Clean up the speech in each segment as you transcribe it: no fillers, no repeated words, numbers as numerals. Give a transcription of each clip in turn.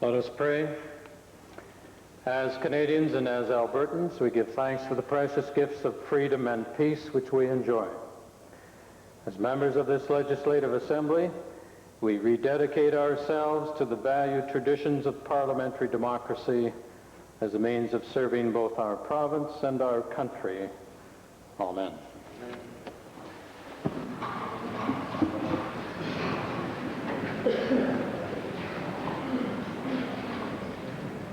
Let us pray. As Canadians and as Albertans, we give thanks for the precious gifts of freedom and peace which we enjoy. As members of this Legislative Assembly, we rededicate ourselves to the valued traditions of parliamentary democracy as a means of serving both our province and our country. Amen.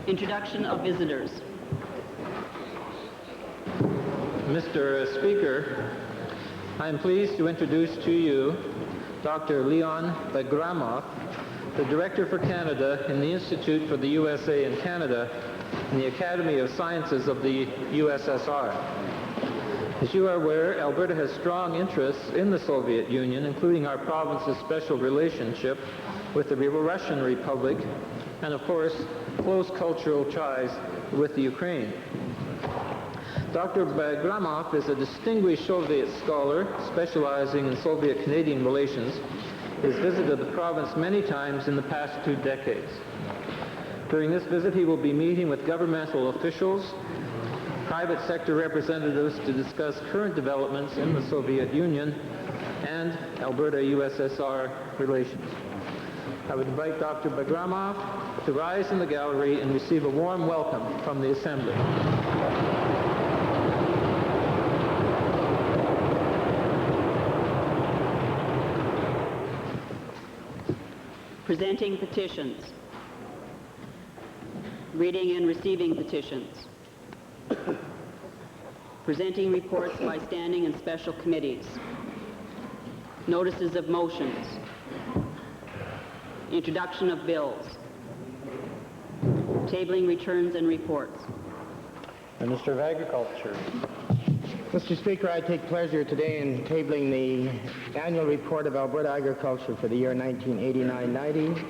Introduction of visitors. Mr. Speaker, I am pleased to introduce to you Dr. Leon Bagramov, the Director for Canada in the Institute for the USA and Canada in the Academy of Sciences of the USSR. As you are aware, Alberta has strong interests in the Soviet Union, including our province's special relationship with the Russian Republic, and of course, close cultural ties with the Ukraine. Dr. Bagramov is a distinguished Soviet scholar specializing in Soviet-Canadian relations. He has visited the province many times in the past 2 decades. During this visit, he will be meeting with governmental officials, private sector representatives to discuss current developments in the Soviet Union and Alberta-USSR relations. I would invite Dr. Bagramov to rise in the gallery and receive a warm welcome from the Assembly. Presenting petitions. Reading and receiving petitions. Presenting reports by standing and special committees. Notices of motions. Introduction of bills. Tabling returns and reports. Minister of Agriculture. Mr. Speaker, I take pleasure today in tabling the annual report of Alberta Agriculture for the year 1989-90.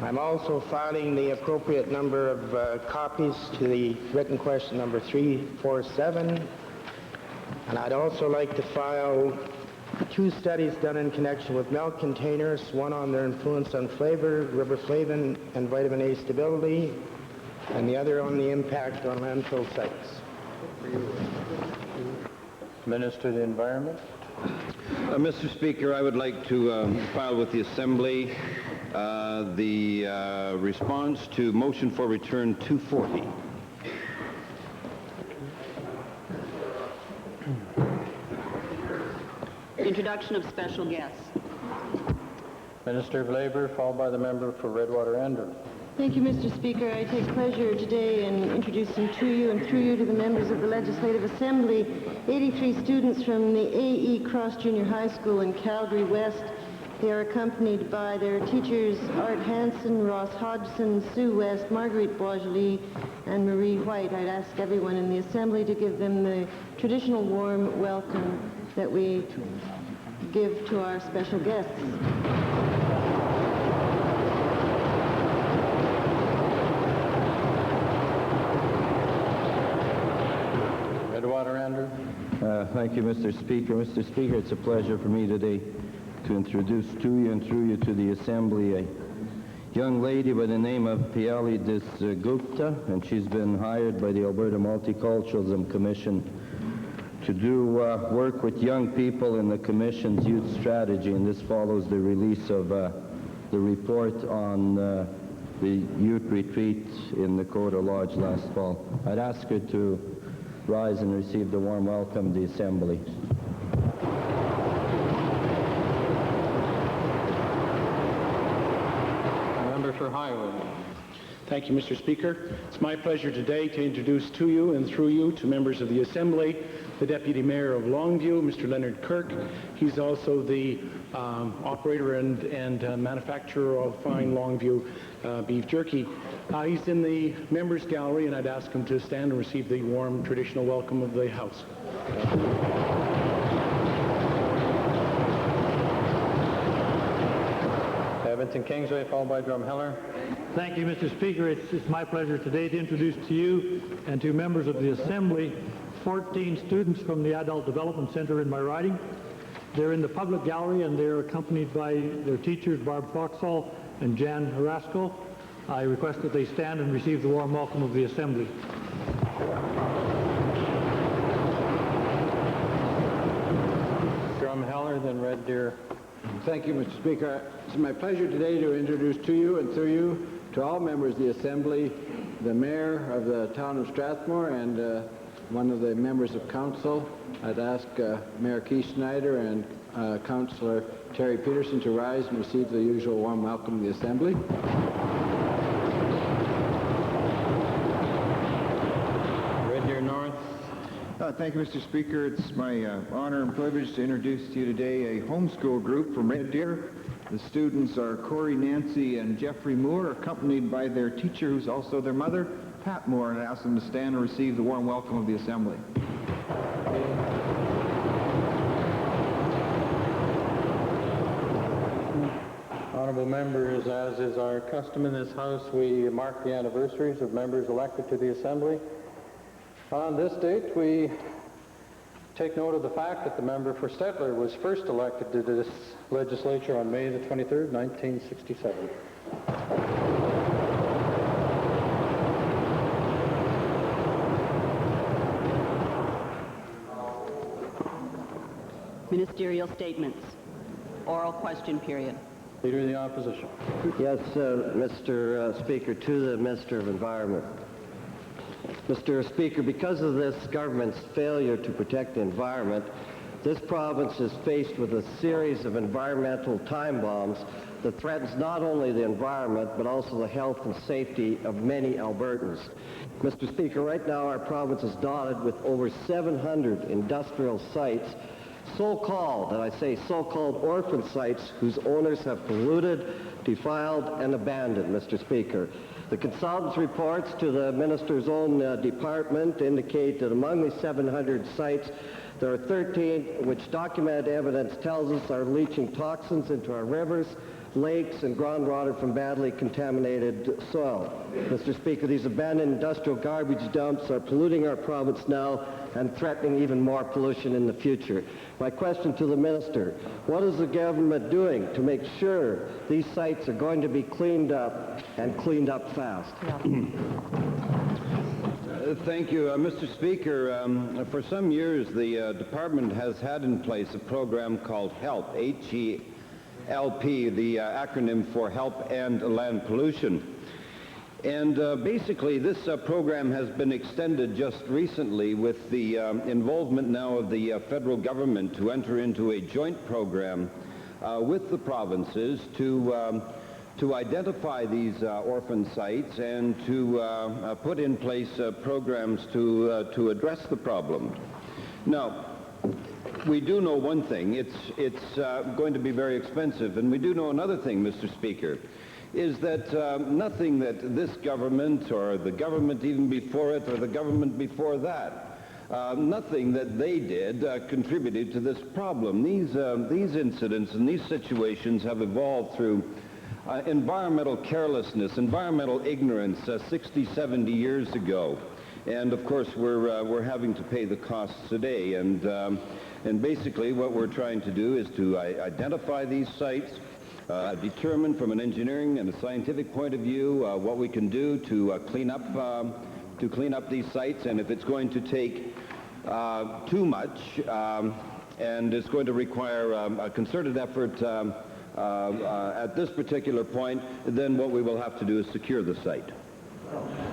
I'm also filing the appropriate number of copies to the written question number 347. And I'd also like to file 2 studies done in connection with milk containers, one on their influence on flavor, riboflavin, and vitamin A stability, and the other on the impact on landfill sites. Minister of the Environment. Mr. Speaker, I would like to file with the Assembly the response to motion for return 240. Introduction of special guests. Minister of Labour, followed by the member for Redwater-Andrew. Thank you, Mr. Speaker. I take pleasure today in introducing to you and through you to the members of the Legislative Assembly 83 students from the A.E. Cross Junior High School in Calgary West. They are accompanied by their teachers Art Hansen, Ross Hodgson, Sue West, Marguerite Boisjoli, and Marie White. I'd ask everyone in the Assembly to give them the traditional warm welcome that we give to our special guests. Redwater-Andrew. Thank you, Mr. Speaker. Mr. Speaker, it's a pleasure for me today to introduce to you and through you to the Assembly a young lady by the name of Piali Gupta, and she's been hired by the Alberta Multiculturalism Commission to do work with young people in the Commission's youth strategy, and this follows the release of the report on the youth retreat in the Dakota Lodge last fall. I'd ask her to rise and receive the warm welcome of the Assembly. Member for Highway. Thank you, Mr. Speaker. It's my pleasure today to introduce to you and through you to members of the Assembly the Deputy Mayor of Longview, Mr. Leonard Kirk. He's also the operator and manufacturer of fine Longview beef jerky. He's in the members gallery, and I'd ask him to stand and receive the warm traditional welcome of the House. Vincent Kingsway, followed by Drumheller. Thank you, Mr. Speaker. It's my pleasure today to introduce to you and to members of the Assembly 14 students from the Adult Development Center in my riding. They're in the public gallery and they're accompanied by their teachers, Barb Foxall and Jan Harasco. I request that they stand and receive the warm welcome of the Assembly. Drumheller, then Red Deer. Thank you, Mr. Speaker. It's my pleasure today to introduce to you and through you to all members of the Assembly, the Mayor of the town of Strathmore and one of the members of Council. I'd ask Mayor Keith Snyder and Councillor Terry Peterson to rise and receive the usual warm welcome of the Assembly. Red Deer North. Thank you, Mr. Speaker. It's my honor and privilege to introduce to you today a homeschool group from Red Deer. The students are Corey, Nancy, and Jeffrey Moore, accompanied by their teacher, who's also their mother, Pat Moore, and I ask them to stand and receive the warm welcome of the Assembly. Honorable members, as is our custom in this House, we mark the anniversaries of members elected to the Assembly. On this date, we take note of the fact that the member for Stettler was first elected to this legislature on May the 23rd, 1967. Ministerial statements. Oral question period. Leader of the Opposition. Yes, Mr. Speaker, to the Minister of Environment. Mr. Speaker, because of this government's failure to protect the environment, this province is faced with a series of environmental time bombs that threatens not only the environment but also the health and safety of many Albertans. Mr. Speaker, right now our province is dotted with over 700 industrial sites, so-called, and I say so-called orphan sites whose owners have polluted, defiled, and abandoned, Mr. Speaker. The consultant's reports to the minister's own department indicate that among these 700 sites, there are 13 which documented evidence tells us are leaching toxins into our rivers, lakes, and groundwater from badly contaminated soil. Mr. Speaker, these abandoned industrial garbage dumps are polluting our province now and threatening even more pollution in the future. My question to the minister, what is the government doing to make sure these sites are going to be cleaned up and cleaned up fast? Thank you, Mr. Speaker. For some years, the department has had in place a program called HELP, H-E-L-P, the acronym for Help End Land Pollution. And basically, this program has been extended just recently with the involvement now of the federal government to enter into a joint program with the provinces to identify these orphan sites and to put in place programs to address the problem. Now, we do know one thing, it's going to be very expensive, and we do know another thing, Mr. Speaker, is that nothing that this government or the government even before it or the government before that, nothing that they did contributed to this problem. These incidents and these situations have evolved through environmental carelessness, environmental ignorance 60, 70 years ago. And of course, we're having to pay the costs today. And basically what we're trying to do is to identify these sites, determine from an engineering and a scientific point of view what we can do to clean up these sites, and if it's going to take too much and it's going to require a concerted effort at this particular point, then what we will have to do is secure the site.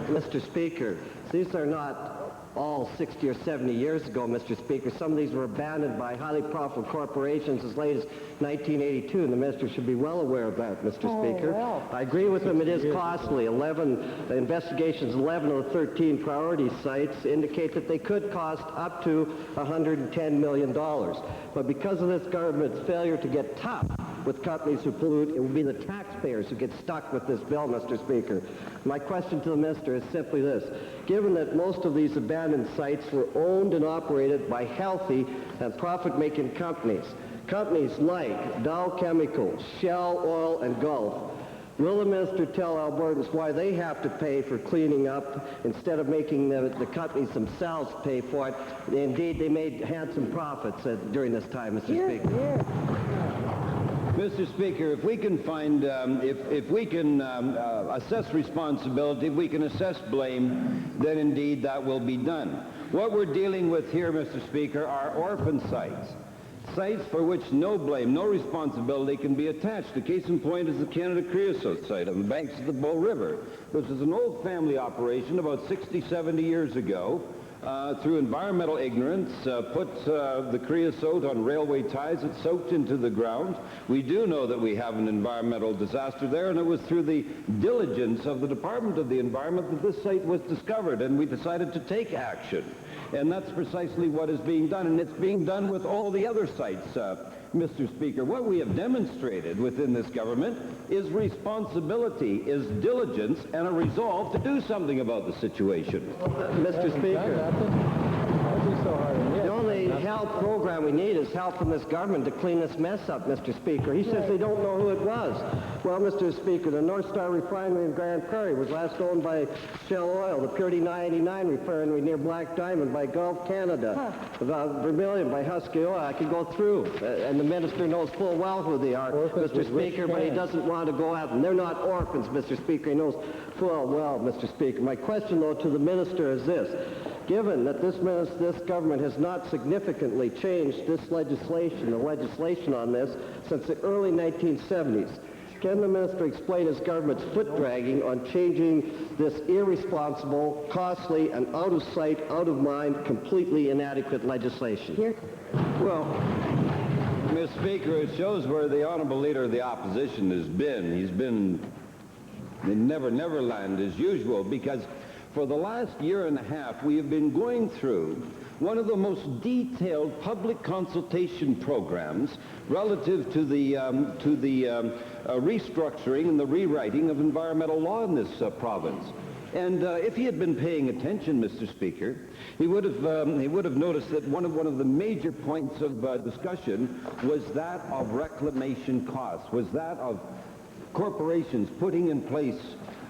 Mr. Speaker, these are not all 60 or 70 years ago, Mr. Speaker. Some of these were abandoned by highly profitable corporations as late as 1982, and the minister should be well aware of that, Mr. Speaker. Well. I agree with him, it is costly. 11 investigations, 11 of the 13 priority sites indicate that they could cost up to $110 million. But because of this government's failure to get tough with companies who pollute, it will be the taxpayers who get stuck with this bill, Mr. Speaker. My question to the minister is simply this. Given that most of these abandoned sites were owned and operated by healthy and profit-making companies, companies like Dow Chemical, Shell Oil, and Gulf, will the minister tell Albertans why they have to pay for cleaning up instead of making the companies themselves pay for it? Indeed, they made handsome profits during this time, Mr. Speaker. Mr. Speaker, if we can find, if we can assess responsibility, if we can assess blame, then indeed that will be done. What we're dealing with here, Mr. Speaker, are orphan sites. Sites for which no blame, no responsibility can be attached. The case in point is the Canada creosote site on the banks of the Bow River. This is an old family operation about 60, 70 years ago. Through environmental ignorance, put the creosote on railway ties. It soaked into the ground. We do know that we have an environmental disaster there, and it was through the diligence of the Department of the Environment that this site was discovered, and we decided to take action. And that's precisely what is being done, and it's being done with all the other sites, Mr. Speaker. What we have demonstrated within this government is responsibility, is diligence, and a resolve to do something about the situation. Mr. Speaker, the only help program we need is help from this government to clean this mess up, Mr. Speaker. He says they don't know who it was. Well, Mr. Speaker, the North Star refinery in Grand Prairie was last owned by Shell Oil, the Purity 99 refinery near Black Diamond by Gulf Canada, Vermilion by Husky Oil. I could go through, and the minister knows full well who they are, Mr. Speaker, but he doesn't want to go at them. They're not orphans, Mr. Speaker. He knows full well, Mr. Speaker. My question, though, to the minister is this. Given that this government has not significantly changed this legislation, the legislation on this, since the early 1970s, can the minister explain his government's foot-dragging on changing this irresponsible, costly, and out-of-sight, out-of-mind, completely inadequate legislation? Well, Mr. Speaker, it shows where the honorable leader of the opposition has been. He's been in Never Land as usual, because for the last year and a half, we have been going through one of the most detailed public consultation programs relative to the restructuring and the rewriting of environmental law in this province. And if he had been paying attention, Mr. Speaker, he would have noticed that one of the major points of discussion was that of reclamation costs, was that of corporations putting in place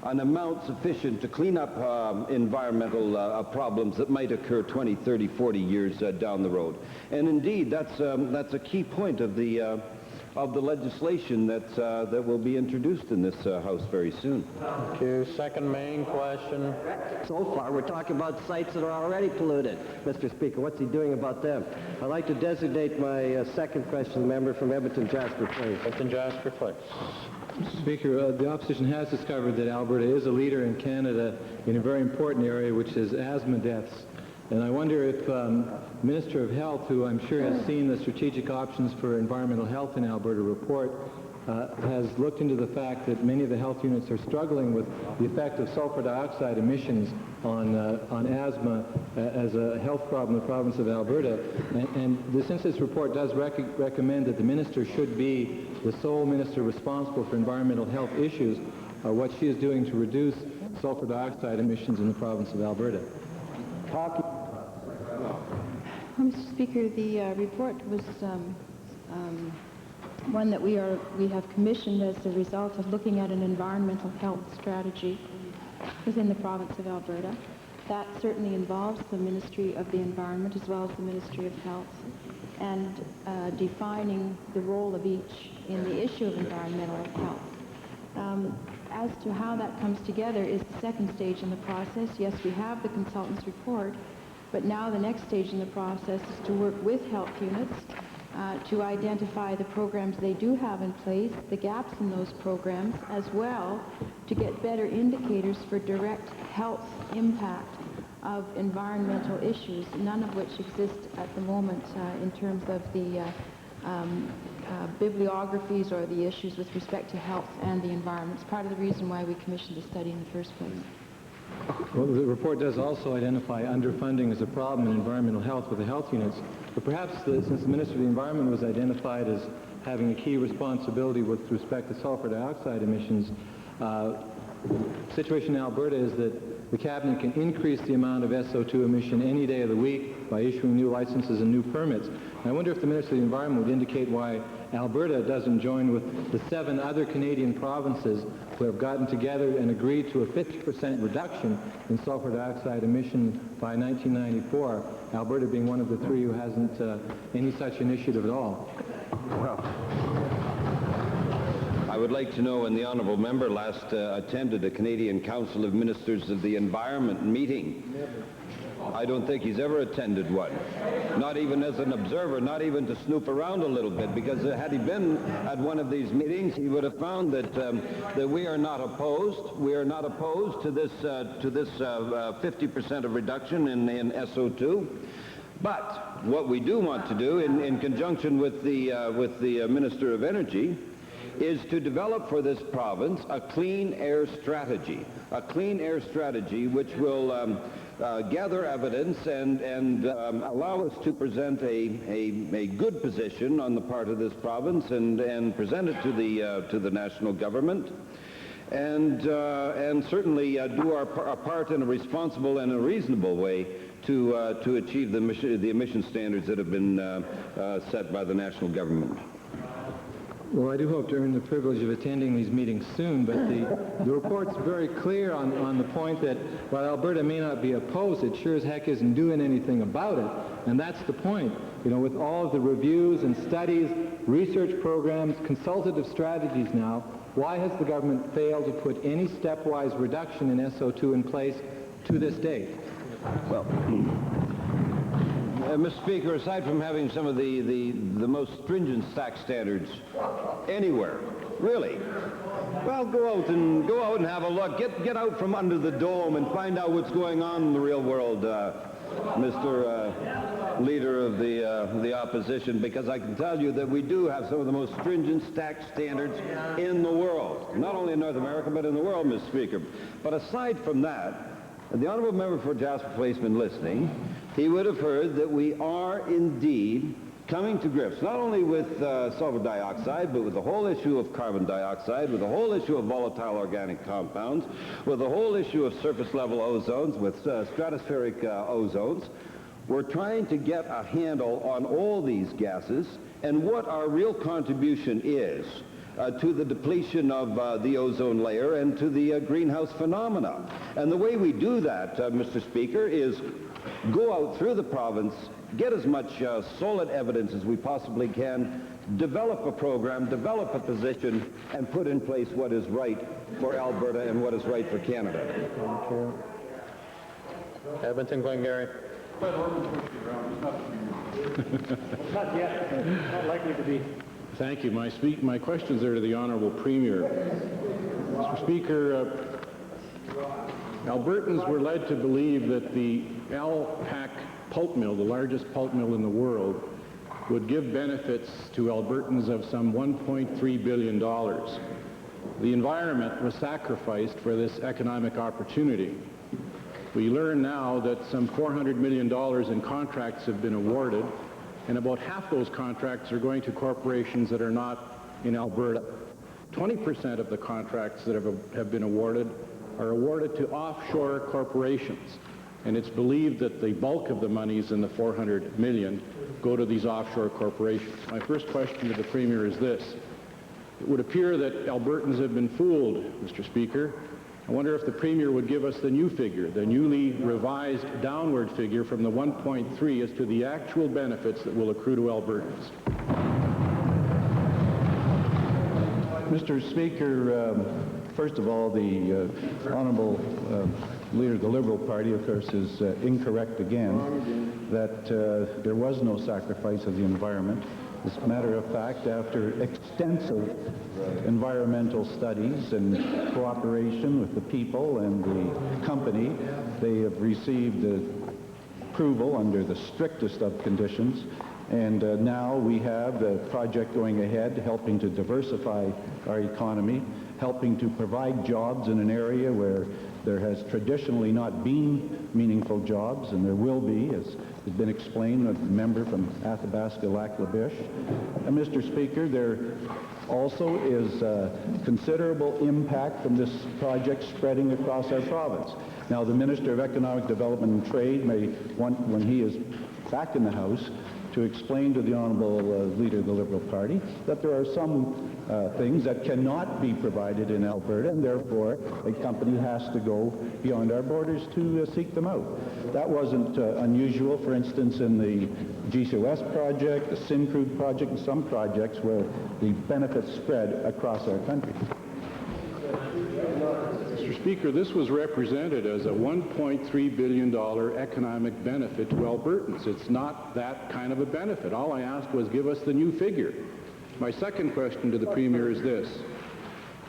an amount sufficient to clean up environmental problems that might occur 20, 30, 40 years down the road. And indeed, that's a key point of the legislation that will be introduced in this House very soon. Thank you. Second main question. So far, we're talking about sites that are already polluted. Mr. Speaker, what's he doing about them? I'd like to designate my second question, the member from Edmonton Jasper Place. Edmonton Jasper Place. Mr. Speaker, the opposition has discovered that Alberta is a leader in Canada in a very important area, which is asthma deaths. And I wonder if Minister of Health, who I'm sure has seen the Strategic Options for Environmental Health in Alberta report, has looked into the fact that many of the health units are struggling with the effect of sulfur dioxide emissions on asthma as a health problem in the province of Alberta. And since this report does recommend that the minister should be the sole minister responsible for environmental health issues, what she is doing to reduce sulfur dioxide emissions in the province of Alberta. Mr. Speaker, the report was one that we have commissioned as a result of looking at an environmental health strategy within the province of Alberta. That certainly involves the Ministry of the Environment as well as the Ministry of Health, and defining the role of each in the issue of environmental health. As to how that comes together is the second stage in the process. Yes, we have the consultant's report, but now the next stage in the process is to work with health units to identify the programs they do have in place, the gaps in those programs, as well to get better indicators for direct health impact of environmental issues, none of which exist at the moment in terms of the bibliographies or the issues with respect to health and the environment. It's part of the reason why we commissioned the study in the first place. Well, the report does also identify underfunding as a problem in environmental health with the health units. But perhaps since the Minister of the Environment was identified as having a key responsibility with respect to sulfur dioxide emissions, The situation in Alberta is that the Cabinet can increase the amount of SO2 emission any day of the week by issuing new licenses and new permits. And I wonder if the Minister of the Environment would indicate why Alberta doesn't join with the 7 other Canadian provinces who have gotten together and agreed to a 50% reduction in sulfur dioxide emission by 1994, Alberta being one of the 3 who hasn't any such initiative at all. Well, I would like to know when the honourable member last attended a Canadian Council of Ministers of the Environment meeting. I don't think he's ever attended one, not even as an observer, not even to snoop around a little bit, because had he been at one of these meetings, he would have found that that we are not opposed. We are not opposed to this 50% of reduction in SO2. But what we do want to do, in conjunction with the Minister of Energy, is to develop for this province a clean air strategy which will gather evidence and allow us to present a good position on the part of this province and present it to the national government, and certainly do our part in a responsible and a reasonable way to achieve the emission standards that have been set by the national government. Well, I do hope to earn the privilege of attending these meetings soon, but the report's very clear on the point that while Alberta may not be opposed, it sure as heck isn't doing anything about it. And that's the point. You know, with all of the reviews and studies, research programs, consultative strategies now, why has the government failed to put any stepwise reduction in SO2 in place to this date? Well, Mr. Speaker, aside from having some of the most stringent stack standards anywhere, really, well, go out and have a look. Get out from under the dome and find out what's going on in the real world, Mr. Leader of the opposition, because I can tell you that we do have some of the most stringent stack standards in the world, not only in North America but in the world, Mr. Speaker. But aside from that, the honourable member for Jasper Place been listening, he would have heard that we are indeed coming to grips not only with sulfur dioxide, but with the whole issue of carbon dioxide, with the whole issue of volatile organic compounds, with the whole issue of surface level ozones, with stratospheric ozones. We're trying to get a handle on all these gases and what our real contribution is to the depletion of the ozone layer and to the greenhouse phenomena. And the way we do that, Mr. Speaker, is go out through the province, get as much solid evidence as we possibly can, develop a program, develop a position, and put in place what is right for Alberta and what is right for Canada. Thank you. Edmonton, Glengarry. Not yet. Not likely to be. Thank you. My questions are to the Honourable Premier. Mr. Speaker, Albertans were led to believe that the Alpac pulp mill, the largest pulp mill in the world, would give benefits to Albertans of some $1.3 billion. The environment was sacrificed for this economic opportunity. We learn now that some $400 million in contracts have been awarded, and about half those contracts are going to corporations that are not in Alberta. 20% of the contracts that have been awarded are awarded to offshore corporations, and it's believed that the bulk of the monies in the $400 million go to these offshore corporations. My first question to the Premier is this. It would appear that Albertans have been fooled, Mr. Speaker. I wonder if the Premier would give us the new figure, the newly revised downward figure from the 1.3 as to the actual benefits that will accrue to Albertans. Mr. Speaker, first of all, the Honourable Leader of the Liberal Party, of course, is incorrect again that there was no sacrifice of the environment. As a matter of fact, after extensive environmental studies and cooperation with the people and the company, they have received approval under the strictest of conditions. And now we have a project going ahead helping to diversify our economy, helping to provide jobs in an area where There has traditionally not been meaningful jobs, and there will be, as has been explained, a member from Athabasca-Lac-La-Biche. And Mr. Speaker, there also is considerable impact from this project spreading across our province. Now, the Minister of Economic Development and Trade may want, when he is back in the House, to explain to the Honourable Leader of the Liberal Party that there are some things that cannot be provided in Alberta, and therefore a company has to go beyond our borders to seek them out. That wasn't unusual, for instance, in the GCOS project, the Syncrude project, and some projects where the benefits spread across our country. Mr. Speaker, this was represented as a $1.3 billion economic benefit to Albertans. It's not that kind of a benefit. All I asked was give us the new figure. My second question to the Premier is this.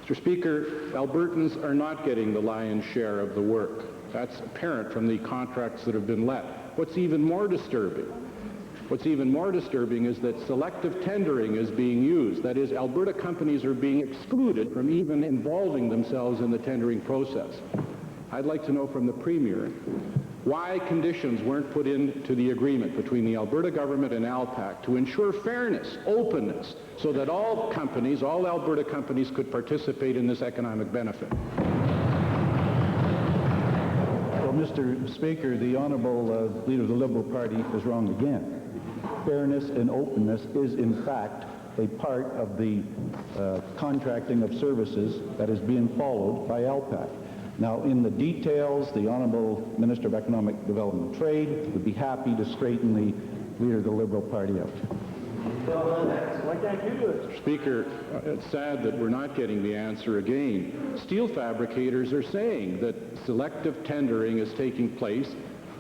Mr. Speaker, Albertans are not getting the lion's share of the work. That's apparent from the contracts that have been let. What's even more disturbing is that selective tendering is being used. That is, Alberta companies are being excluded from even involving themselves in the tendering process. I'd like to know from the Premier why conditions weren't put into the agreement between the Alberta government and ALPAC to ensure fairness, openness, so that all companies, all Alberta companies, could participate in this economic benefit. Well, Mr. Speaker, the Honourable Leader of the Liberal Party is wrong again. Fairness and openness is, in fact, a part of the contracting of services that is being followed by ALPAC. Now, in the details, the Honourable Minister of Economic Development and Trade would be happy to straighten the Leader of the Liberal Party out. Why can't you do it? Speaker, it's sad that we're not getting the answer again. Steel fabricators are saying that selective tendering is taking place,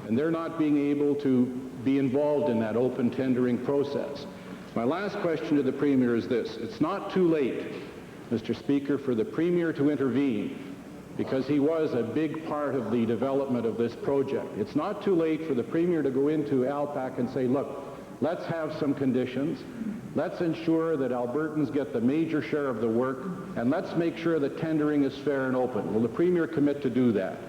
and they're not being able to be involved in that open tendering process. My last question to the Premier is this. It's not too late, Mr. Speaker, for the Premier to intervene, because he was a big part of the development of this project. It's not too late for the Premier to go into ALPAC and say, look, let's have some conditions. Let's ensure that Albertans get the major share of the work, and let's make sure that tendering is fair and open. Will the Premier commit to do that?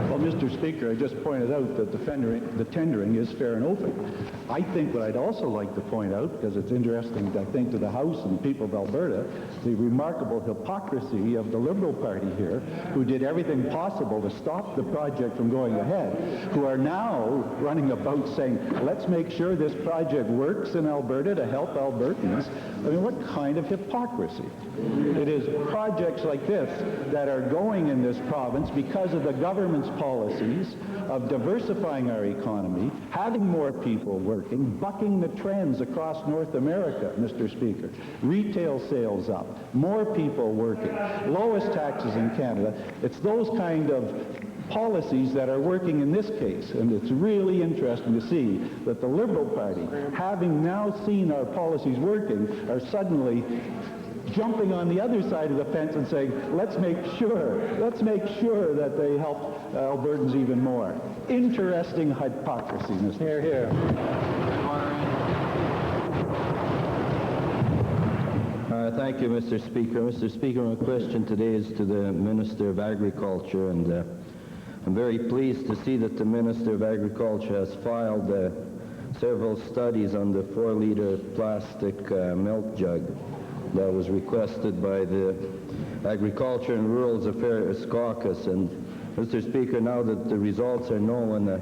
Well, Mr. Speaker, I just pointed out that the tendering is fair and open. I think what I'd also like to point out, because it's interesting, I think, to the House and the people of Alberta, the remarkable hypocrisy of the Liberal Party here, who did everything possible to stop the project from going ahead, who are now running about saying, let's make sure this project works in Alberta to help Albertans. I mean, what kind of hypocrisy? It is projects like this that are going in this province because of the government's policies of diversifying our economy, having more people working, bucking the trends across North America, Mr. Speaker. Retail sales up, more people working, lowest taxes in Canada. It's those kind of policies that are working in this case, and it's really interesting to see that the Liberal Party, having now seen our policies working, are suddenly jumping on the other side of the fence and saying, let's make sure that they help Albertans even more. Interesting hypocrisy, Mr. Hear, hear. Thank you, Mr. Speaker. Mr. Speaker, my question today is to the Minister of Agriculture, and I'm very pleased to see that the Minister of Agriculture has filed several studies on the 4-liter plastic milk jug that was requested by the Agriculture and Rural Affairs Caucus. And Mr. Speaker, now that the results are known,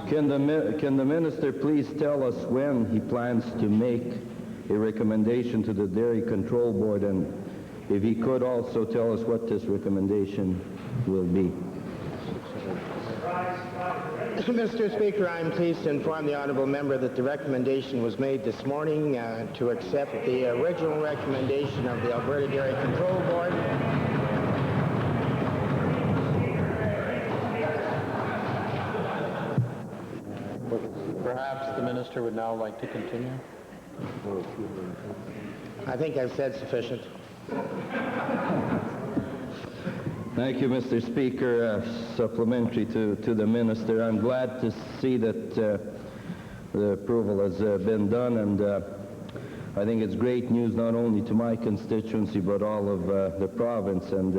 can the Minister please tell us when he plans to make a recommendation to the Dairy Control Board, and if he could also tell us what this recommendation will be? Mr. Speaker, I'm pleased to inform the honourable member that the recommendation was made this morning to accept the original recommendation of the Alberta Dairy Control Board. Perhaps the Minister would now like to continue. I think I've said sufficient. Thank you, Mr. Speaker. Supplementary to the Minister, I'm glad to see that the approval has been done, and I think it's great news not only to my constituency but all of the province, and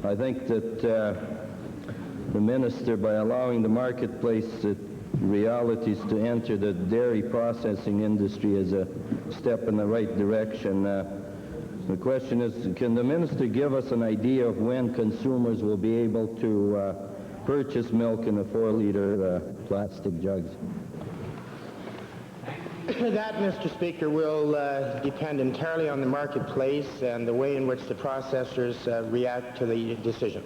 I think that the minister, by allowing the marketplace realities to enter the dairy processing industry, is a step in the right direction. The question is, can the minister give us an idea of when consumers will be able to purchase milk in the 4-liter plastic jugs? That, Mr. Speaker, will depend entirely on the marketplace and the way in which the processors react to the decision.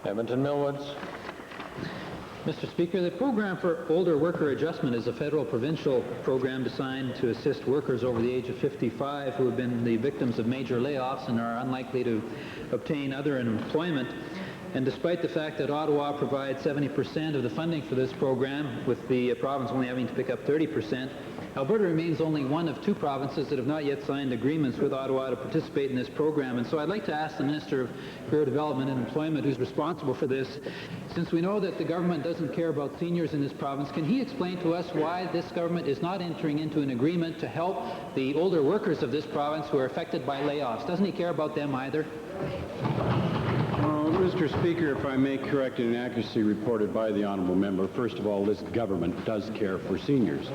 Edmonton Millwoods. Mr. Speaker, the program for older worker adjustment is a federal provincial program designed to assist workers over the age of 55 who have been the victims of major layoffs and are unlikely to obtain other employment. And despite the fact that Ottawa provides 70% of the funding for this program, with the province only having to pick up 30%, Alberta remains only one of 2 provinces that have not yet signed agreements with Ottawa to participate in this program. And so I'd like to ask the Minister of Career Development and Employment, who's responsible for this, since we know that the government doesn't care about seniors in this province, can he explain to us why this government is not entering into an agreement to help the older workers of this province who are affected by layoffs? Doesn't he care about them either? Mr. Speaker, if I may correct an inaccuracy reported by the honourable member, first of all, this government does care for seniors.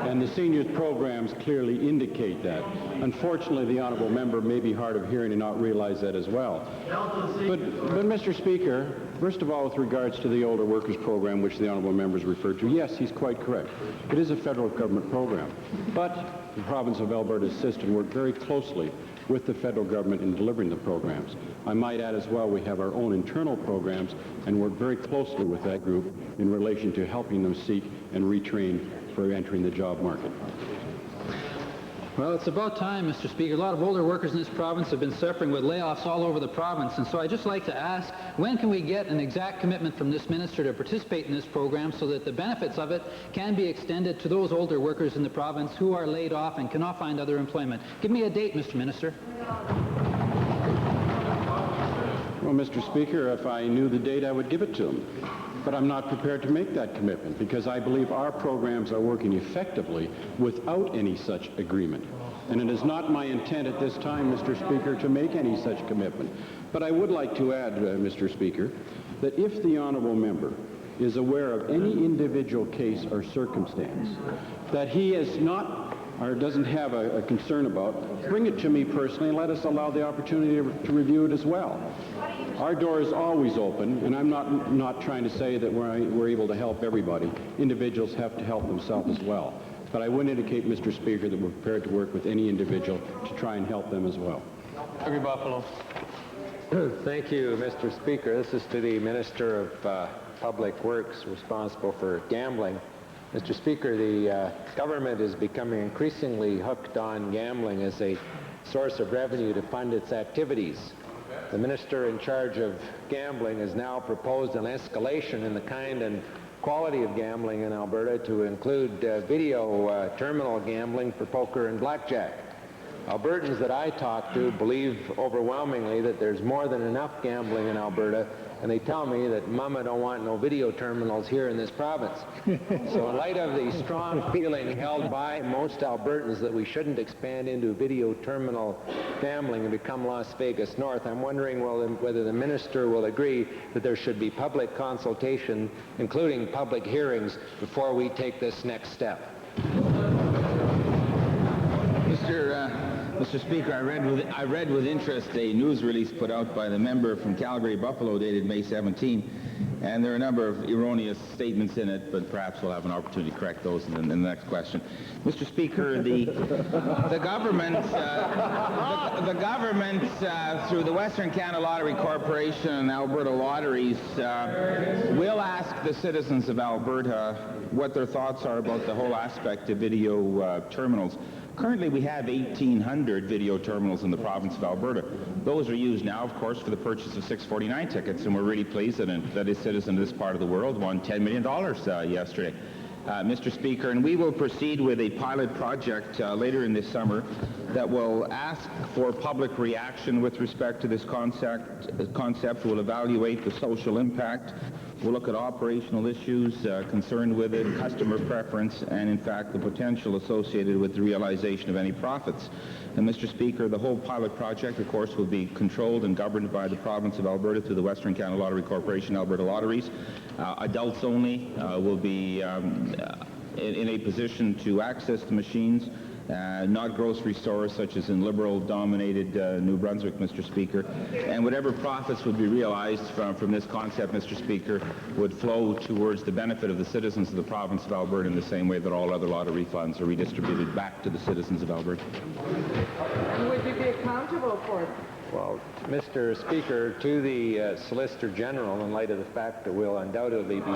And the seniors programs clearly indicate that. Unfortunately, the honourable member may be hard of hearing and not realize that as well. But Mr. Speaker, first of all, with regards to the older workers program, which the honourable member has referred to, yes, he's quite correct. It is a federal government program. But the province of Alberta assists and work very closely with the federal government in delivering the programs. I might add as well, we have our own internal programs and work very closely with that group in relation to helping them seek and retrain for entering the job market. Well, it's about time, Mr. Speaker. A lot of older workers in this province have been suffering with layoffs all over the province, and so I'd just like to ask, when can we get an exact commitment from this minister to participate in this program so that the benefits of it can be extended to those older workers in the province who are laid off and cannot find other employment? Give me a date, Mr. Minister. Well, Mr. Speaker, if I knew the date, I would give it to him. But I'm not prepared to make that commitment because I believe our programs are working effectively without any such agreement. And it is not my intent at this time, Mr. Speaker, to make any such commitment. But I would like to add, Mr. Speaker, that if the honourable member is aware of any individual case or circumstance that he is not or doesn't have a concern about, bring it to me personally and let us allow the opportunity to review it as well. Our door is always open, and I'm not trying to say that we're able to help everybody. Individuals have to help themselves as well. But I would indicate, Mr. Speaker, that we're prepared to work with any individual to try and help them as well. Calgary Buffalo. Thank you, Mr. Speaker. This is to the Minister of Public Works responsible for gambling. Mr. Speaker, the government is becoming increasingly hooked on gambling as a source of revenue to fund its activities. The minister in charge of gambling has now proposed an escalation in the kind and quality of gambling in Alberta to include video terminal gambling for poker and blackjack. Albertans that I talk to believe overwhelmingly that there's more than enough gambling in Alberta, and they tell me that Mama don't want no video terminals here in this province. So in light of the strong feeling held by most Albertans that we shouldn't expand into video terminal gambling and become Las Vegas North, I'm wondering whether the minister will agree that there should be public consultation, including public hearings, before we take this next step. Mr. Speaker, I read with interest a news release put out by the member from Calgary Buffalo dated May 17, and there are a number of erroneous statements in it, but perhaps we'll have an opportunity to correct those in the next question. Mr. Speaker, the government through the Western Canada Lottery Corporation and Alberta Lotteries will ask the citizens of Alberta what their thoughts are about the whole aspect of video terminals. Currently, we have 1,800 video terminals in the province of Alberta. Those are used now, of course, for the purchase of 649 tickets, and we're really pleased that a citizen of this part of the world won $10 million yesterday. Mr. Speaker, and we will proceed with a pilot project later in this summer that will ask for public reaction with respect to this concept. We'll evaluate the social impact We'll look at operational issues concerned with it, customer preference, and in fact the potential associated with the realization of any profits. And Mr. Speaker, the whole pilot project, of course, will be controlled and governed by the province of Alberta through the Western Canada Lottery Corporation, Alberta Lotteries. Adults only will be in a position to access the machines, not grocery stores such as in Liberal-dominated New Brunswick, Mr. Speaker. And whatever profits would be realized from this concept, Mr. Speaker, would flow towards the benefit of the citizens of the province of Alberta in the same way that all other lottery funds are redistributed back to the citizens of Alberta. And would you be accountable for it? Well, Mr. Speaker, to the Solicitor General, in light of the fact that we'll undoubtedly be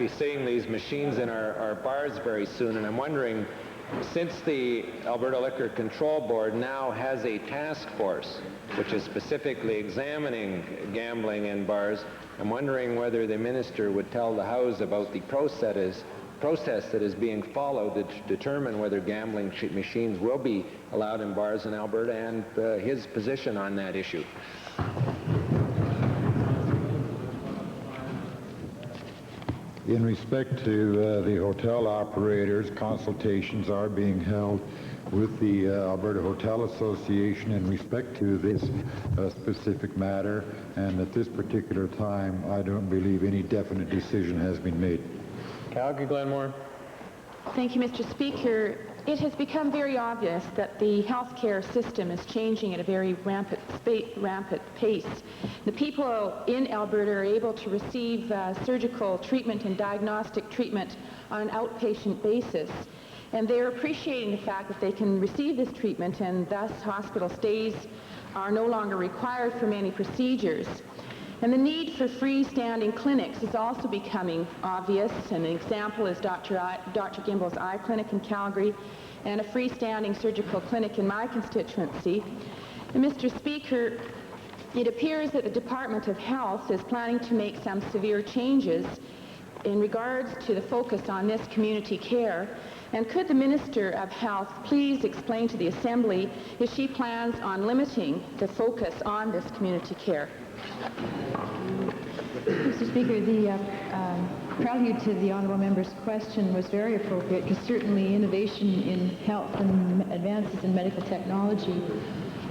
seeing these machines in our bars very soon, and I'm wondering, since the Alberta Liquor Control Board now has a task force which is specifically examining gambling in bars, I'm wondering whether the Minister would tell the House about the process that is being followed to determine whether gambling machines will be allowed in bars in Alberta, and his position on that issue. In respect to the hotel operators, consultations are being held with the Alberta Hotel Association in respect to this specific matter, and at this particular time I don't believe any definite decision has been made. Calgary Glenmore. Thank you, Mr. Speaker. It has become very obvious that the healthcare system is changing at a very rampant pace. The people in Alberta are able to receive surgical treatment and diagnostic treatment on an outpatient basis. And they're appreciating the fact that they can receive this treatment, and thus hospital stays are no longer required for many procedures. And the need for freestanding clinics is also becoming obvious. An example is Dr. Gimbel's Eye Clinic in Calgary and a freestanding surgical clinic in my constituency. And Mr. Speaker, it appears that the Department of Health is planning to make some severe changes in regards to the focus on this community care. And could the Minister of Health please explain to the Assembly if she plans on limiting the focus on this community care? Mr. Speaker, the prelude to the honourable member's question was very appropriate, because certainly innovation in health and advances in medical technology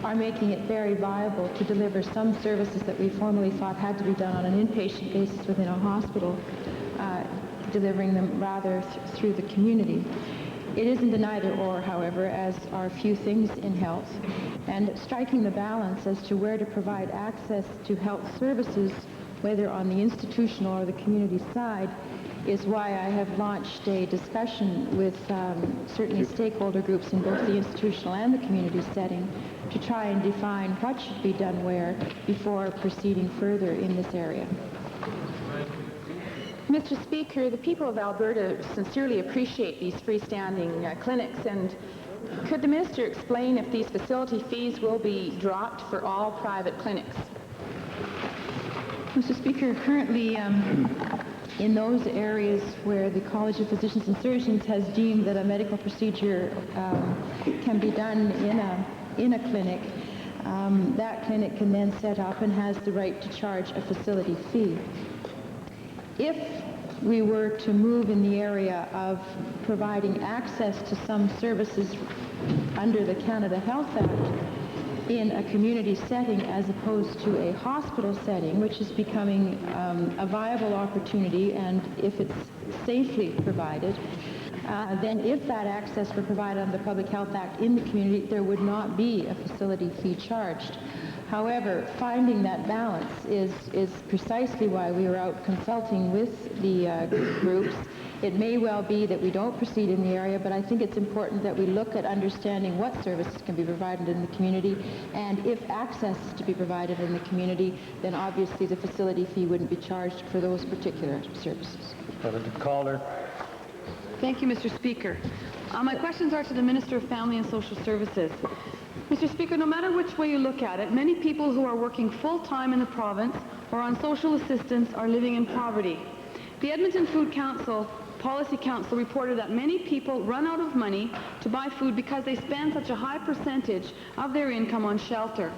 are making it very viable to deliver some services that we formerly thought had to be done on an inpatient basis within a hospital, delivering them rather through the community. It isn't an either-or, however, as are few things in health. And striking the balance as to where to provide access to health services, whether on the institutional or the community side, is why I have launched a discussion with certainly stakeholder groups in both the institutional and the community setting to try and define what should be done where before proceeding further in this area. Mr. Speaker, the people of Alberta sincerely appreciate these freestanding clinics, and could the Minister explain if these facility fees will be dropped for all private clinics? Mr. Speaker, currently in those areas where the College of Physicians and Surgeons has deemed that a medical procedure can be done in a clinic, that clinic can then set up and has the right to charge a facility fee. If we were to move in the area of providing access to some services under the Canada Health Act in a community setting as opposed to a hospital setting, which is becoming a viable opportunity, and if it's safely provided, then if that access were provided under the Public Health Act in the community, there would not be a facility fee charged. However, finding that balance is precisely why we are out consulting with the groups. It may well be that we don't proceed in the area, but I think it's important that we look at understanding what services can be provided in the community, and if access is to be provided in the community, then obviously the facility fee wouldn't be charged for those particular services. Senator Calder. Thank you, Mr. Speaker. My questions are to the Minister of Family and Social Services. Mr. Speaker, no matter which way you look at it, many people who are working full-time in the province or on social assistance are living in poverty. The Edmonton Food Council Policy Council reported that many people run out of money to buy food because they spend such a high percentage of their income on shelter.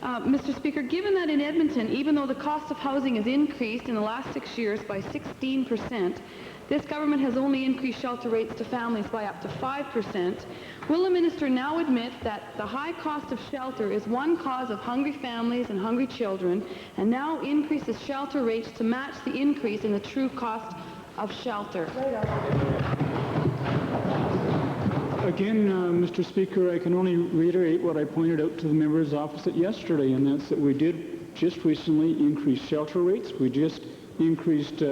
Mr. Speaker, given that in Edmonton, even though the cost of housing has increased in the last 6 years by 16%, this government has only increased shelter rates to families by up to 5%, will the minister now admit that the high cost of shelter is one cause of hungry families and hungry children, and now increases shelter rates to match the increase in the true cost of shelter? Again, Mr. Speaker, I can only reiterate what I pointed out to the members opposite yesterday, and that's that we did just recently increase shelter rates. We just increased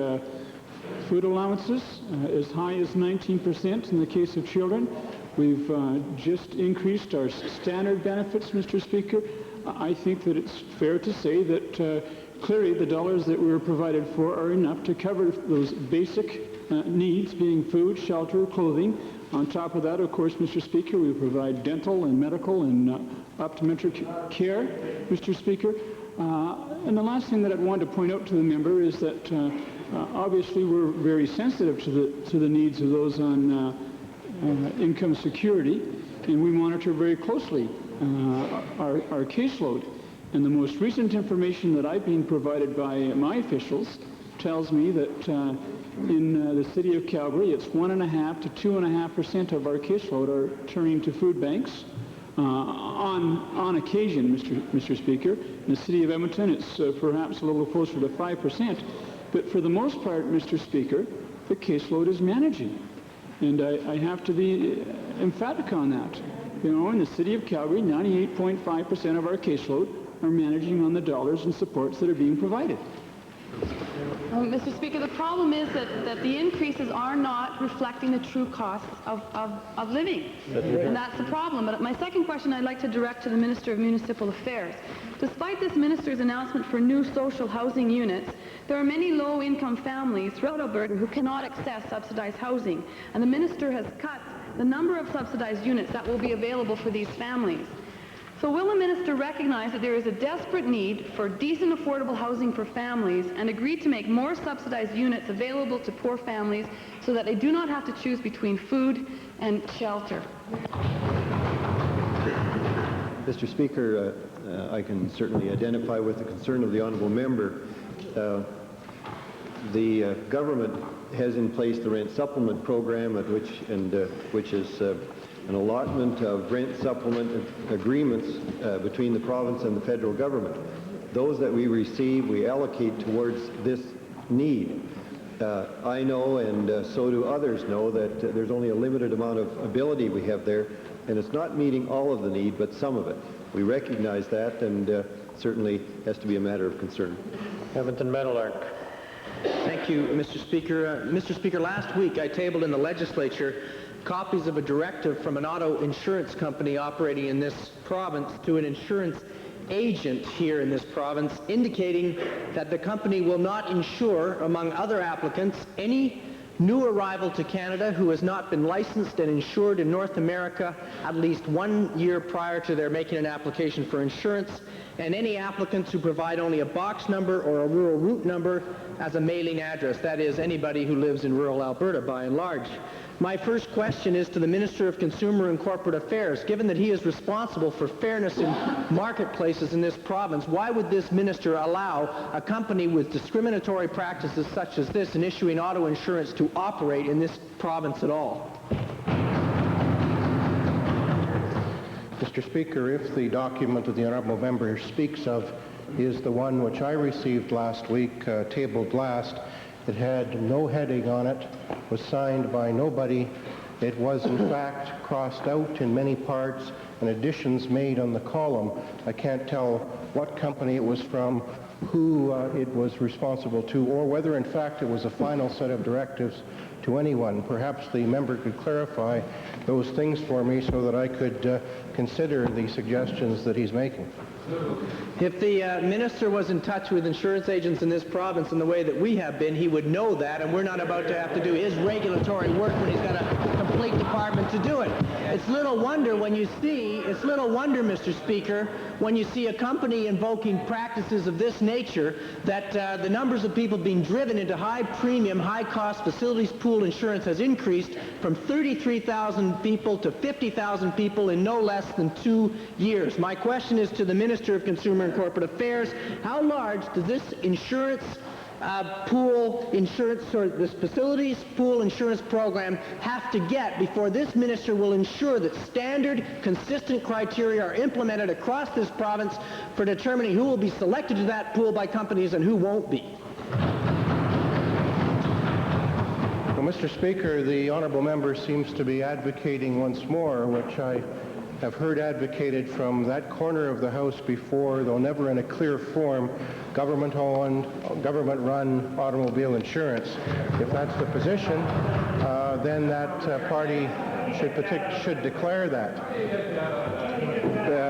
food allowances as high as 19% in the case of children. We've just increased our standard benefits, Mr. Speaker. I think that it's fair to say that clearly the dollars that we were provided for are enough to cover those basic needs, being food, shelter, clothing. On top of that, of course, Mr. Speaker, we provide dental and medical and optometric care, Mr. Speaker. And the last thing that I'd want to point out to the member is that obviously we're very sensitive to the needs of those on income security, and we monitor very closely our caseload. And the most recent information that I've been provided by my officials tells me that in the city of Calgary, it's 1.5% to 2.5% of our caseload are turning to food banks on occasion, Mr. Speaker. In the city of Edmonton, it's perhaps a little closer to 5%. But for the most part, Mr. Speaker, the caseload is managing. And I have to be emphatic on that. You know, in the city of Calgary, 98.5% of our caseload are managing on the dollars and supports that are being provided. Mr. Speaker, the problem is that the increases are not reflecting the true costs of living. And that's the problem. But my second question I'd like to direct to the Minister of Municipal Affairs. Despite this minister's announcement for new social housing units, there are many low-income families throughout Alberta who cannot access subsidized housing. And the minister has cut the number of subsidized units that will be available for these families. So will the minister recognize that there is a desperate need for decent, affordable housing for families and agree to make more subsidized units available to poor families so that they do not have to choose between food and shelter? Mr. Speaker, I can certainly identify with the concern of the honourable member. The government has in place the rent supplement program, which is an allotment of rent supplement agreements between the province and the federal government. Those that we receive, we allocate towards this need. I know, and so do others know, that there's only a limited amount of ability we have there, and it's not meeting all of the need, but some of it. We recognize that, and certainly has to be a matter of concern. Edmonton Meadowlark. Thank you, Mr. Speaker. Mr. Speaker, last week I tabled in the legislature copies of a directive from an auto insurance company operating in this province to an insurance agent here in this province, indicating that the company will not insure, among other applicants, any new arrival to Canada who has not been licensed and insured in North America at least 1 year prior to their making an application for insurance, and any applicants who provide only a box number or a rural route number as a mailing address. That is, anybody who lives in rural Alberta by and large. My first question is to the Minister of Consumer and Corporate Affairs. Given that he is responsible for fairness in marketplaces in this province, why would this minister allow a company with discriminatory practices such as this in issuing auto insurance to operate in this province at all? Mr. Speaker, if the document that the honourable member speaks of is the one which I received last week, tabled last, it had no heading on it, was signed by nobody. It was in fact crossed out in many parts and additions made on the column. I can't tell what company it was from, who it was responsible to, or whether in fact it was a final set of directives to anyone. Perhaps the member could clarify those things for me so that I could consider the suggestions that he's making. If the minister was in touch with insurance agents in this province in the way that we have been, he would know that, and we're not about to have to do his regulatory work when he's got a complete complete department to do it. It's little wonder, Mr. Speaker, when you see a company invoking practices of this nature that the numbers of people being driven into high premium, high cost facilities pool insurance has increased from 33,000 people to 50,000 people in no less than 2 years. My question is to the Minister of Consumer and Corporate Affairs: how large does this this facilities pool insurance program have to get before this minister will ensure that standard, consistent criteria are implemented across this province for determining who will be selected to that pool by companies and who won't be? Well, Mr. Speaker, the honourable member seems to be advocating once more, which I have heard advocated from that corner of the House before, though never in a clear form, government-owned, government-run automobile insurance. If that's the position, then that party should declare that.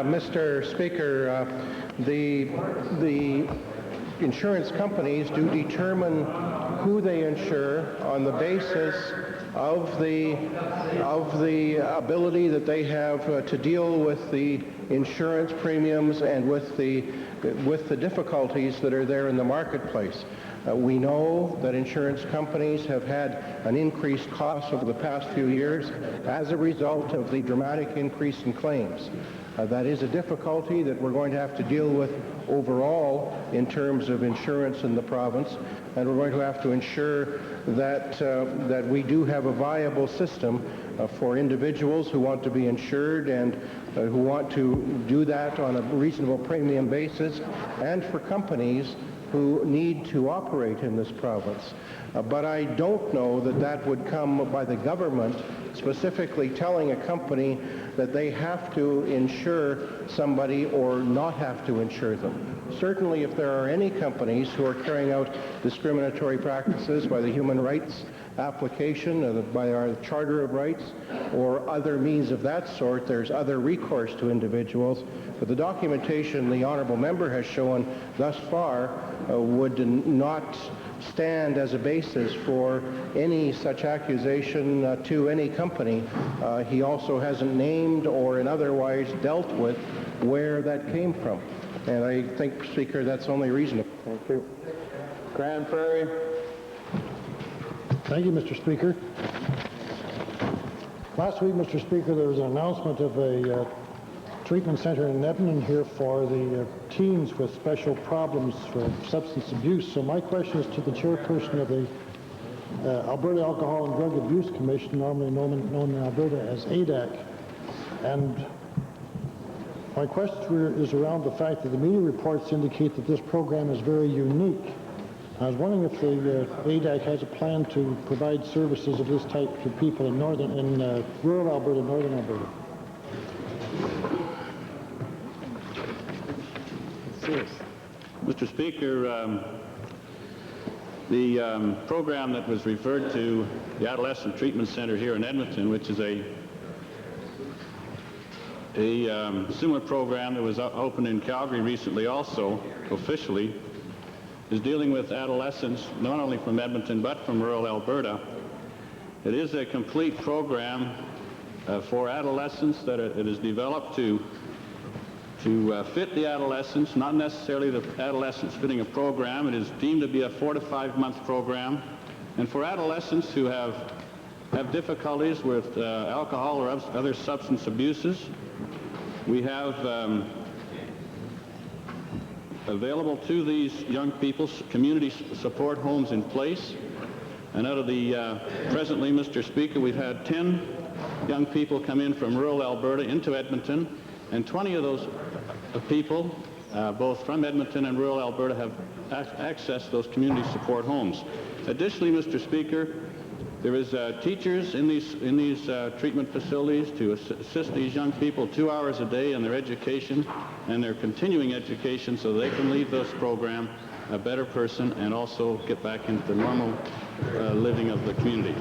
Mr. Speaker, the insurance companies do determine who they insure on the basis of the ability that they have to deal with the insurance premiums and with the difficulties that are there in the marketplace. We know that insurance companies have had an increased cost over the past few years as a result of the dramatic increase in claims. That is a difficulty that we're going to have to deal with overall in terms of insurance in the province, and we're going to have to ensure that we do have a viable system for individuals who want to be insured and who want to do that on a reasonable premium basis, and for companies who need to operate in this province. But I don't know that that would come by the government specifically telling a company that they have to insure somebody or not have to insure them. Certainly, if there are any companies who are carrying out discriminatory practices by the human rights application, by our Charter of Rights, or other means of that sort, there's other recourse to individuals. But the documentation the honourable member has shown thus far would not stand as a basis for any such accusation to any company. He also hasn't named or in otherwise dealt with where that came from. And I think, Speaker, that's only reasonable. Thank you. Grand Prairie. Thank you, Mr. Speaker. Last week, Mr. Speaker, there was an announcement of a treatment center in Edmonton here for the teens with special problems for substance abuse. So my question is to the chairperson of the Alberta Alcohol and Drug Abuse Commission, normally known in Alberta as ADAC. And my question is around the fact that the media reports indicate that this program is very unique. I was wondering if the ADAC has a plan to provide services of this type to people in rural Alberta, northern Alberta. Mr. Speaker, the program that was referred to, the Adolescent Treatment Center here in Edmonton, which is a similar program that was opened in Calgary recently also, officially, is dealing with adolescents not only from Edmonton but from rural Alberta. It is a complete program for adolescents that it is developed to fit the adolescents, not necessarily the adolescents fitting a program. It is deemed to be a 4 to 5 month program. And for adolescents who have difficulties with alcohol or other substance abuses, we have available to these young people community support homes in place. And out of the presently, Mr. Speaker, we've had 10 young people come in from rural Alberta into Edmonton, and 20 of those people, both from Edmonton and rural Alberta, have accessed those community support homes. Additionally, Mr. Speaker, there is teachers in these treatment facilities to assist these young people 2 hours a day in their education and their continuing education so they can leave this program a better person and also get back into the normal living of the community.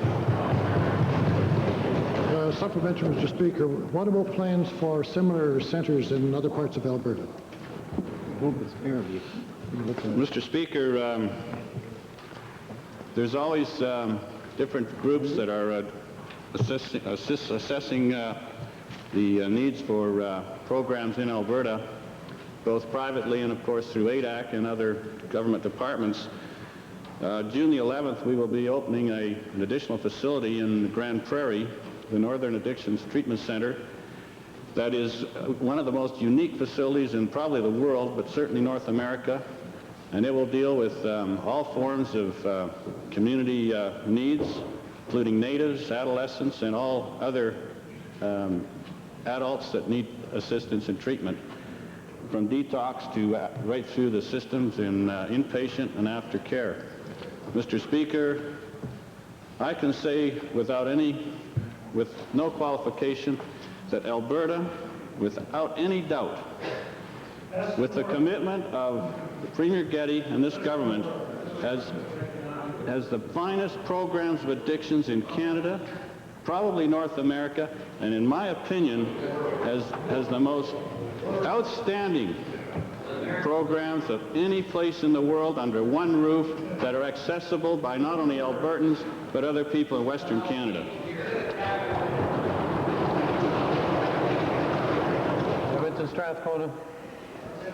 Supplementary, Mr. Speaker, what about plans for similar centres in other parts of Alberta? Mr. Speaker, there's always different groups that are assessing the needs for programs in Alberta, both privately and, of course, through ADAC and other government departments. June the 11th, we will be opening an additional facility in Grand Prairie, the Northern Addictions Treatment Center. That is one of the most unique facilities in probably the world, but certainly North America. And it will deal with all forms of community needs, including natives, adolescents, and all other adults that need assistance and treatment, from detox to right through the systems in inpatient and aftercare. Mr. Speaker, I can say with no qualification that Alberta, without any doubt, with the commitment of Premier Getty and this government, has the finest programs of addictions in Canada, probably North America, and in my opinion, has the most outstanding programs of any place in the world under one roof that are accessible by not only Albertans, but other people in Western Canada. Strathcona.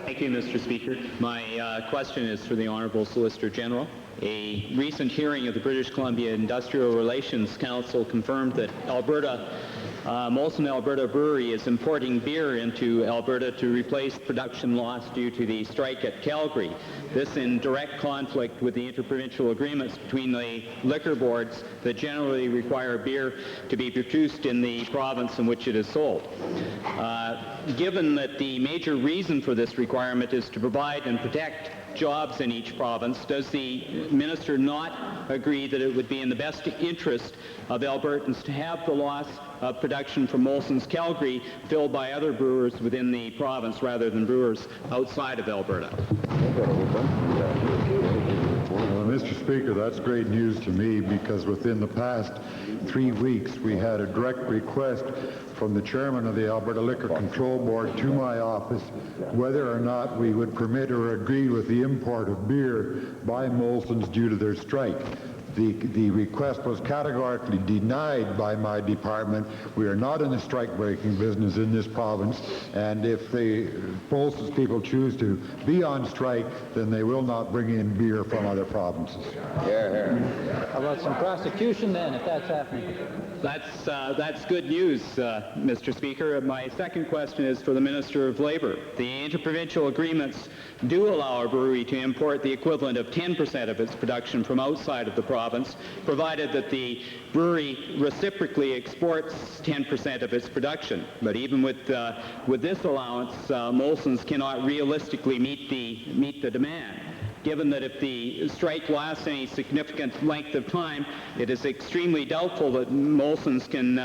Thank you, Mr. Speaker. My question is for the Honourable Solicitor General. A recent hearing of the British Columbia Industrial Relations Council confirmed that Molson Alberta Brewery is importing beer into Alberta to replace production loss due to the strike at Calgary. This in direct conflict with the interprovincial agreements between the liquor boards that generally require beer to be produced in the province in which it is sold. Given that the major reason for this requirement is to provide and protect jobs in each province, does the minister not agree that it would be in the best interest of Albertans to have the loss of production from Molson's Calgary filled by other brewers within the province rather than brewers outside of Alberta? Mr. Speaker, that's great news to me, because within the past 3 weeks we had a direct request from the chairman of the Alberta Liquor Control Board to my office whether or not we would permit or agree with the import of beer by Molson's due to their strike. The request was categorically denied by my department. We are not in the strike-breaking business in this province, and if the Molson's people choose to be on strike, then they will not bring in beer from other provinces. How about some prosecution then, if that's happening? That's good news, Mr. Speaker. My second question is for the Minister of Labour. The interprovincial agreements do allow a brewery to import the equivalent of 10% of its production from outside of the province, provided that the brewery reciprocally exports 10% of its production. But even with this allowance, Molson's cannot realistically meet the demand. Given that if the strike lasts any significant length of time, it is extremely doubtful that Molson's can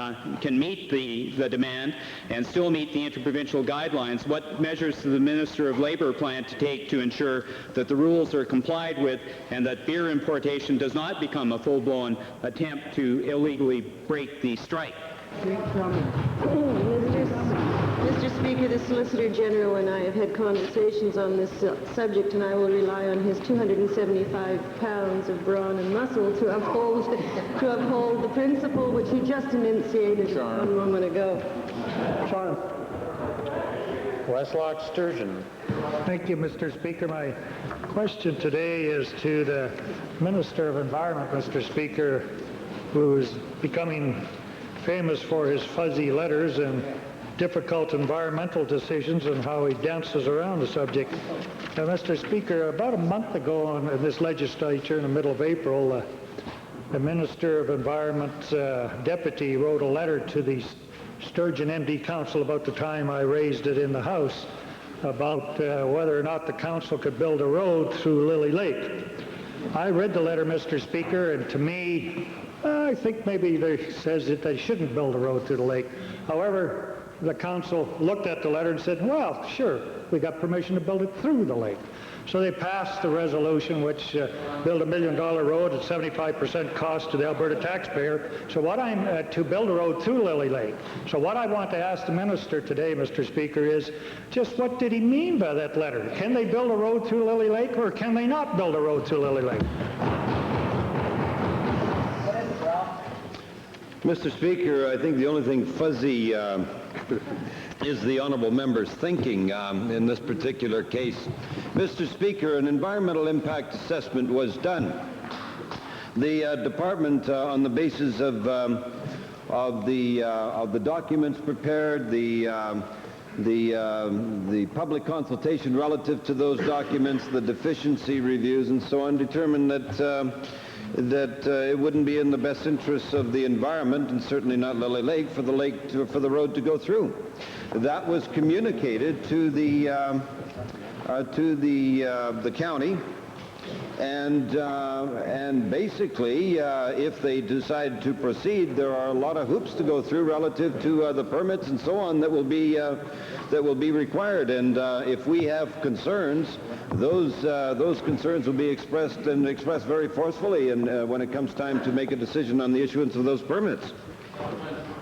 meet the demand and still meet the interprovincial guidelines. What measures does the Minister of Labour plan to take to ensure that the rules are complied with and that beer importation does not become a full-blown attempt to illegally break the strike? Mr. Speaker, the Solicitor General and I have had conversations on this subject, and I will rely on his 275 pounds of brawn and muscle to uphold the principle which he just enunciated a moment ago. Westlock Sturgeon. Thank you, Mr. Speaker. My question today is to the Minister of Environment, Mr. Speaker, who is becoming famous for his fuzzy letters and difficult environmental decisions and how he dances around the subject. Now, Mr. Speaker, about a month ago in this legislature, in the middle of April, the Minister of Environment's deputy wrote a letter to the Sturgeon MD Council about the time I raised it in the House about whether or not the council could build a road through Lily Lake. I read the letter, Mr. Speaker, and to me, I think maybe they says that they shouldn't build a road through the lake. However, the council looked at the letter and said, well, sure, we got permission to build it through the lake. So they passed the resolution which built $1 million road at 75% cost to the Alberta taxpayer. So what to build a road through Lily Lake. So what I want to ask the minister today, Mr. Speaker, is just what did he mean by that letter? Can they build a road through Lily Lake, or can they not build a road through Lily Lake? Mr. Speaker, I think the only thing fuzzy is the honourable member's thinking in this particular case. Mr. Speaker, an environmental impact assessment was done. The department, on the basis of the documents prepared, the public consultation relative to those documents, the deficiency reviews, and so on, determined that it wouldn't be in the best interests of the environment, and certainly not Lily Lake, for the road to go through. That was communicated to the county, and basically, if they decide to proceed, there are a lot of hoops to go through relative to the permits and so on that will be required. And if we have concerns, those concerns will be expressed very forcefully, and when it comes time to make a decision on the issuance of those permits.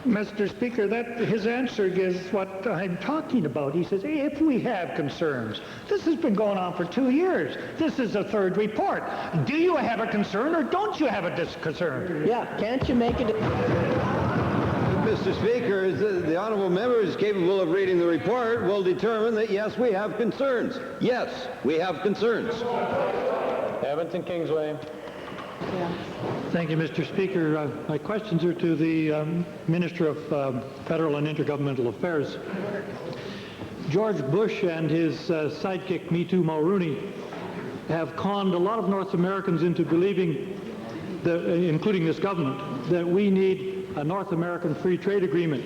Mr. Speaker, his answer is what I'm talking about. He says, if we have concerns. This has been going on for 2 years. This is the third report. Do you have a concern or don't you have a concern? Yeah, can't you make it... Mr. Speaker, the honourable member is capable of reading the report, will determine that, yes, we have concerns. Yes, we have concerns. Edmonton Kingsway. Thank you, Mr. Speaker. My questions are to the Minister of Federal and Intergovernmental Affairs. George Bush and his sidekick, Me Too Mulrooney, have conned a lot of North Americans into believing, including this government, that we need a North American free trade agreement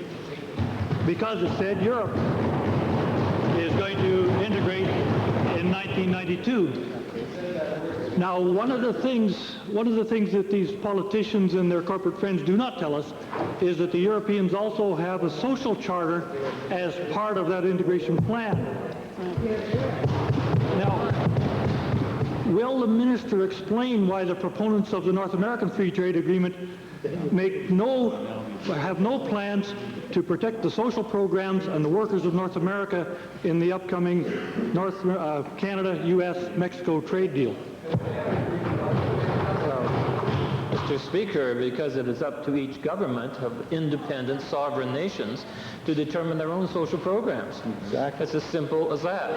because it said Europe is going to integrate in 1992. Now, one of the things that these politicians and their corporate friends do not tell us is that the Europeans also have a social charter as part of that integration plan. Now, will the minister explain why the proponents of the North American Free Trade Agreement have no plans to protect the social programs and the workers of North America in the upcoming Canada, U.S., Mexico trade deal? Mr. Speaker, because it is up to each government of independent sovereign nations to determine their own social programs. Exactly. It's as simple as that.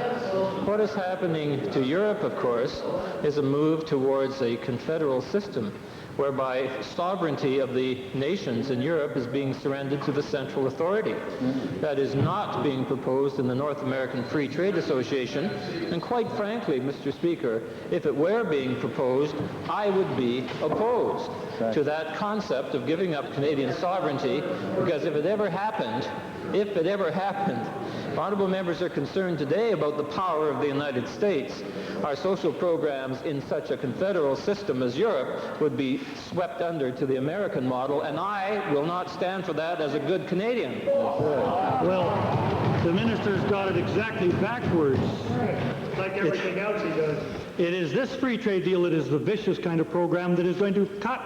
What is happening to Europe, of course, is a move towards a confederal system whereby sovereignty of the nations in Europe is being surrendered to the central authority. That is not being proposed in the North American Free Trade Association, and quite frankly, Mr. Speaker, if it were being proposed, I would be opposed to that concept of giving up Canadian sovereignty, because if it ever happened, honourable members are concerned today about the power of the United States. Our social programs in such a confederal system as Europe would be swept under to the American model, and I will not stand for that as a good Canadian. Well, the minister's got it exactly backwards. Like everything else he does. It is this free trade deal that is the vicious kind of program that is going to cut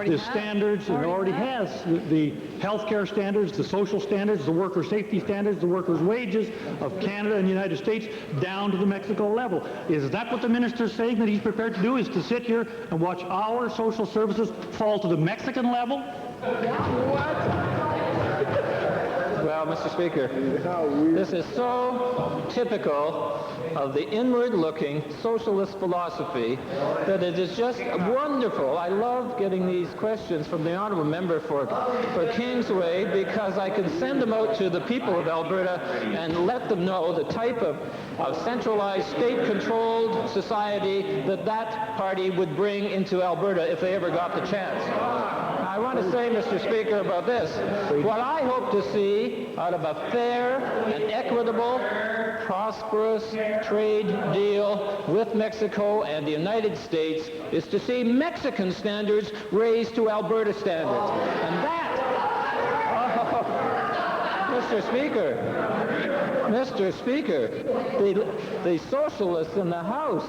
the standards, and already has the health care standards, the social standards, the worker safety standards, the workers' wages of Canada and the United States down to the Mexico level. Is that what the minister is saying that he's prepared to do, is to sit here and watch our social services fall to the Mexican level? Well, Mr. Speaker, this is so typical of the inward-looking socialist philosophy that it is just wonderful. I love getting these questions from the honourable member for Kingsway, because I can send them out to the people of Alberta and let them know the type of centralized, state-controlled society that party would bring into Alberta if they ever got the chance. I want to say, Mr. Speaker, about this. What I hope to see out of a fair and equitable, prosperous trade deal with Mexico and the United States is to see Mexican standards raised to Alberta standards. And that, Mr. Speaker, the socialists in the House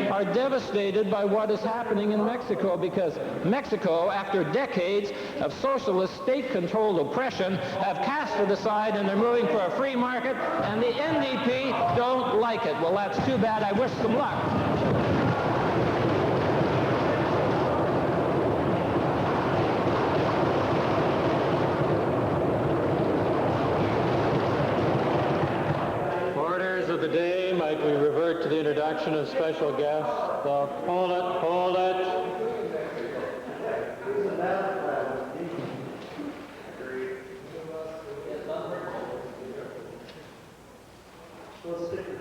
are devastated by what is happening in Mexico, because Mexico, after decades of socialist state-controlled oppression, have cast it aside and they're moving for a free market, and the NDP don't like it. Well, that's too bad. I wish them luck. day, might we revert to the introduction of special guests? Hold it, hold it. Let's stick